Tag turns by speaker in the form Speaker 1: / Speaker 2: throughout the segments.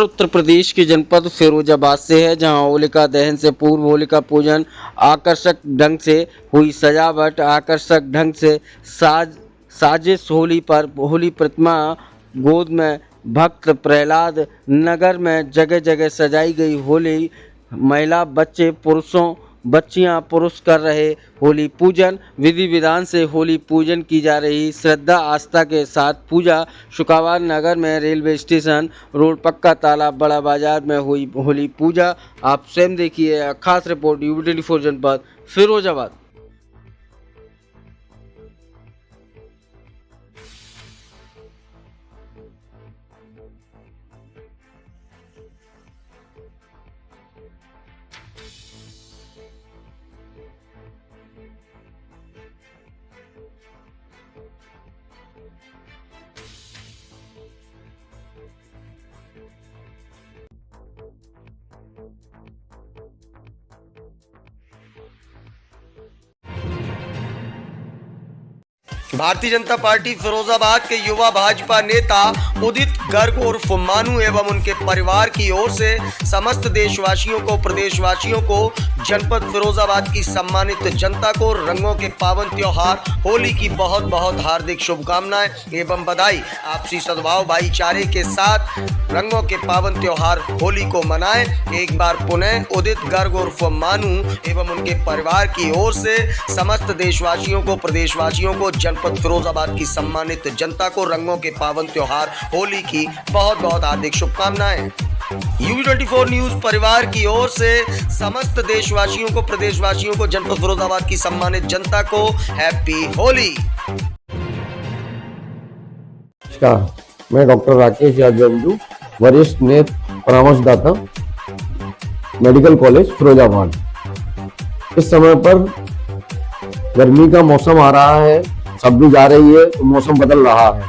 Speaker 1: उत्तर प्रदेश के जनपद फिरोजाबाद से है, जहां होलिका दहन से पूर्व होलिका पूजन, आकर्षक ढंग से हुई सजावट, आकर्षक ढंग से साजिश होली प्रतिमा गोद में भक्त प्रहलाद नगर में जगह जगह सजाई गई होली। महिला बच्चियां पुरुष कर रहे होली पूजन। विधि विधान से होली पूजन की जा रही। श्रद्धा आस्था के साथ पूजा। शुक्रवार नगर में रेलवे स्टेशन रोड, पक्का तालाब, बड़ा बाजार में हुई होली पूजा। आप स्वयं देखिए खास रिपोर्ट UB24 जनपद फिरोजाबाद।
Speaker 2: भारतीय जनता पार्टी फिरोजाबाद के युवा भाजपा नेता उदित गर्ग उर्फ मानू एवं उनके परिवार की ओर से समस्त देशवासियों को, प्रदेशवासियों को, जनपद फिरोजाबाद की सम्मानित जनता को रंगों के पावन त्योहार होली की बहुत बहुत हार्दिक शुभकामनाएं एवं बधाई। आपसी सद्भाव भाईचारे के साथ रंगों के पावन त्योहार होली को मनाएं। एक बार पुनः उदित गर्ग उर्फ मानू एवं उनके परिवार की ओर से समस्त देशवासियों को, प्रदेशवासियों को, जनपद फिरोजाबाद की सम्मानित जनता को रंगों के पावन त्योहार होली की बहुत बहुत हार्दिक शुभकामनाएं। UB24 न्यूज परिवार की ओर से समस्त देशवासियों को, प्रदेशवासियों को, जनपद फिरोजाबाद की सम्मानित जनता को हैप्पी होली।
Speaker 3: नमस्कार, मैं डॉक्टर राकेश यादव, वरिष्ठ नेत्र परामर्शदाता, मेडिकल कॉलेज फिरोजाबाद। इस समय पर गर्मी का मौसम आ रहा है, सर्दी जा रही है, तो मौसम बदल रहा है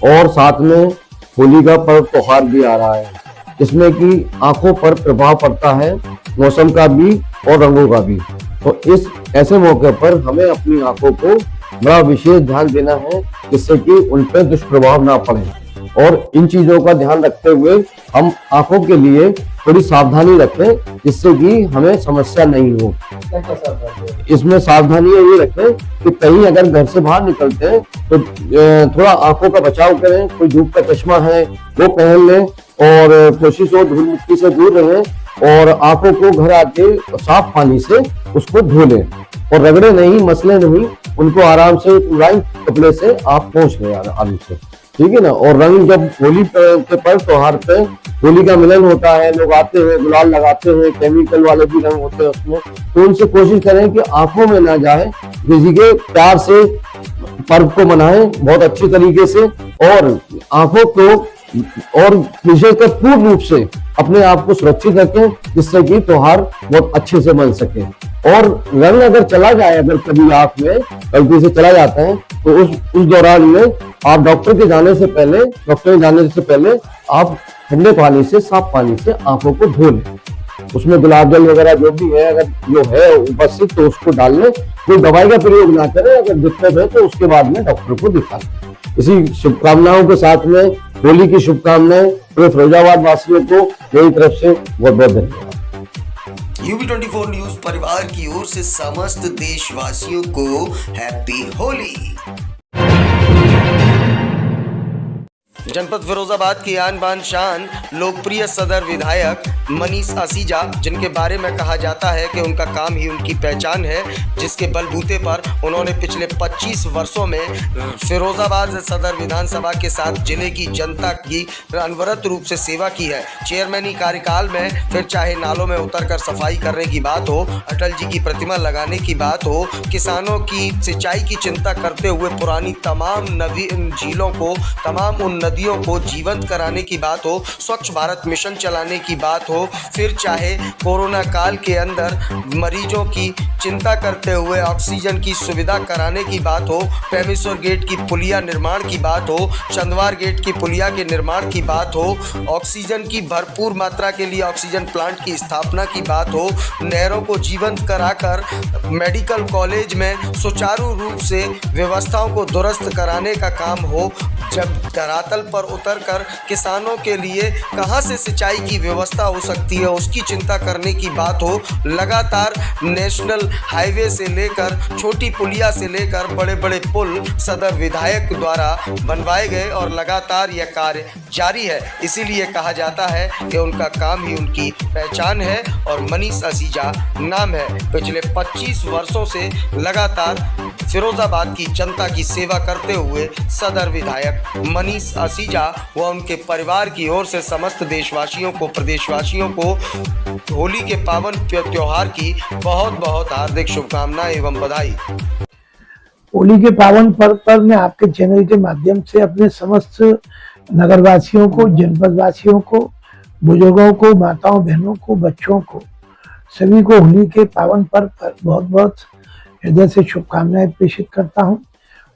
Speaker 3: और साथ में होली का पर्व त्योहार भी आ रहा है, जिसमें कि आंखों पर प्रभाव पड़ता है, मौसम का भी और रंगों का भी। तो इस ऐसे मौके पर हमें अपनी आंखों को बड़ा विशेष ध्यान देना है, जिससे कि उन पर दुष्प्रभाव ना पड़े। और इन चीजों का ध्यान रखते हुए हम आंखों के लिए थोड़ी सावधानी रखें, जिससे कि हमें समस्या नहीं हो। इसमें सावधानी ये रखें कि कहीं अगर घर से बाहर निकलते हैं तो थोड़ा आंखों का बचाव करें। कोई धूप का चश्मा है वो पहन लें और कोशिश हो धूल मिट्टी से दूर रहें और आंखों को घर आके साफ पानी से उसको धो लें और रगड़े नहीं, मसले नहीं, उनको आराम से कपड़े से आप पोंछ लें आराम से, ठीक है ना। और रंग जब होली के पर्व त्योहार पे होली का मिलन होता है, लोग आते हैं, गुलाल लगाते हैं, केमिकल वाले भी रंग होते हैं उसमें, तो उनसे कोशिश करें कि आंखों में ना जाए, किसी के प्यार से पर्व को मनाएं बहुत अच्छी तरीके से और आंखों को और विशेषकर पूर्ण रूप से अपने आप को सुरक्षित रखें, जिससे कि त्योहार बहुत अच्छे से बन सके। और रंग अगर चला जाए, अगर कभी आंख में गलती से चला जाता है, तो उस दौरान में आप डॉक्टर के जाने से पहले आप ठंडे पानी से, साफ पानी से आंखों को धो लें। उसमें गुलाब जल वगैरह जो भी है, अगर जो है उपस्थित, तो उसको डाल लें। कोई दवाई का प्रयोग ना करें, अगर दिक्कत है तो उसके बाद में डॉक्टर को दिखा लें। इसी शुभकामनाओं के साथ में होली की शुभकामनाएं पूरे फिरोजाबाद वासियों को मेरी तरफ से बहुत बहुत धन्यवाद।
Speaker 2: UB24 न्यूज परिवार की ओर से समस्त देशवासियों को हैप्पी होली। जनपद फिरोजाबाद की आन बान शान लोकप्रिय सदर विधायक मनीष असीजा, जिनके बारे में कहा जाता है कि उनका काम ही उनकी पहचान है, जिसके बलबूते पर उन्होंने पिछले 25 वर्षों में फिरोजाबाद सदर विधानसभा के साथ जिले की जनता की अनवरत रूप से सेवा की है। चेयरमैनी कार्यकाल में फिर चाहे नालों में उतरकर सफाई करने की बात हो, अटल जी की प्रतिमा लगाने की बात हो, किसानों की सिंचाई की चिंता करते हुए पुरानी तमाम झीलों को, तमाम उन नदियों को जीवंत कराने की बात हो, स्वच्छ भारत मिशन चलाने की बात हो, फिर चाहे कोरोना काल के अंदर मरीजों की चिंता करते हुए ऑक्सीजन की सुविधा कराने की बात हो, प्रेमेश्वर गेट की पुलिया निर्माण की बात हो, चंदवार गेट की पुलिया के निर्माण की बात हो, ऑक्सीजन की भरपूर मात्रा के लिए ऑक्सीजन प्लांट की स्थापना की बात हो, नहरों को जीवंत कराकर मेडिकल कॉलेज में सुचारू रूप से व्यवस्थाओं को दुरुस्त कराने का काम हो, जब धरातल पर उतरकर किसानों के लिए कहां से सिंचाई की व्यवस्था हो सकती है उसकी चिंता करने की बात हो, लगातार नेशनल हाईवे से लेकर छोटी पुलिया से लेकर बड़े बड़े पुल सदर विधायक द्वारा बनवाए गए और लगातार यह कार्य जारी है। इसीलिए कहा जाता है कि उनका काम ही उनकी पहचान है और मनीष असीजा नाम है। पिछले 25 वर्षों से लगातार फिरोजाबाद की जनता की सेवा करते हुए सदर विधायक मनीष असीजा व उनके परिवार की ओर से समस्त देशवासियों को, प्रदेशवासियों को होली के पावन त्योहार की बहुत बहुत हार्दिक शुभकामनाएं एवं बधाई।
Speaker 4: होली के पावन पर्व पर मैं आपके चैनल के माध्यम से अपने समस्त नगरवासियों को, जनपदवासियों को, बुजुर्गों को, माताओं बहनों को, बच्चों को, सभी को होली के पावन पर्व पर बहुत बहुत हृदय से शुभकामनाएं प्रेषित करता हूं।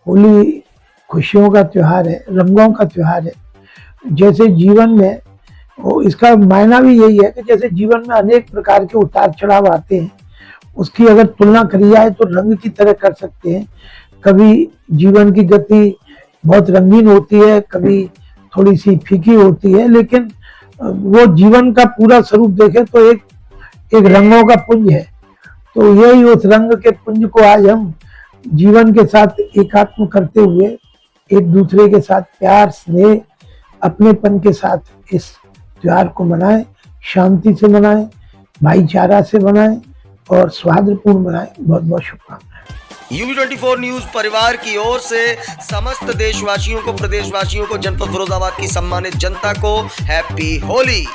Speaker 4: होली खुशियों का त्योहार है, रंगों का त्योहार है। जैसे जीवन में इसका मायना भी यही है कि जैसे जीवन में अनेक प्रकार के उतार चढ़ाव आते हैं, उसकी अगर तुलना करी जाए तो रंग की तरह कर सकते हैं। कभी जीवन की गति बहुत रंगीन होती है, कभी थोड़ी सी फीकी होती है, लेकिन वो जीवन का पूरा स्वरूप देखें तो एक रंगों का पुंज है। तो यही उस रंग के पुंज को आज हम जीवन के साथ एकात्म करते हुए एक दूसरे के साथ प्यार, स्नेह, अपनेपन के साथ इस त्योहार को मनाएं, शांति से मनाएं, भाईचारा से मनाएं और सौहार्दपूर्ण मनाएं। बहुत बहुत शुभकामनाएं।
Speaker 2: UB24 न्यूज परिवार की ओर से समस्त देशवासियों को, प्रदेशवासियों को, जनपद फिरोजाबाद की सम्मानित जनता को हैप्पी होली।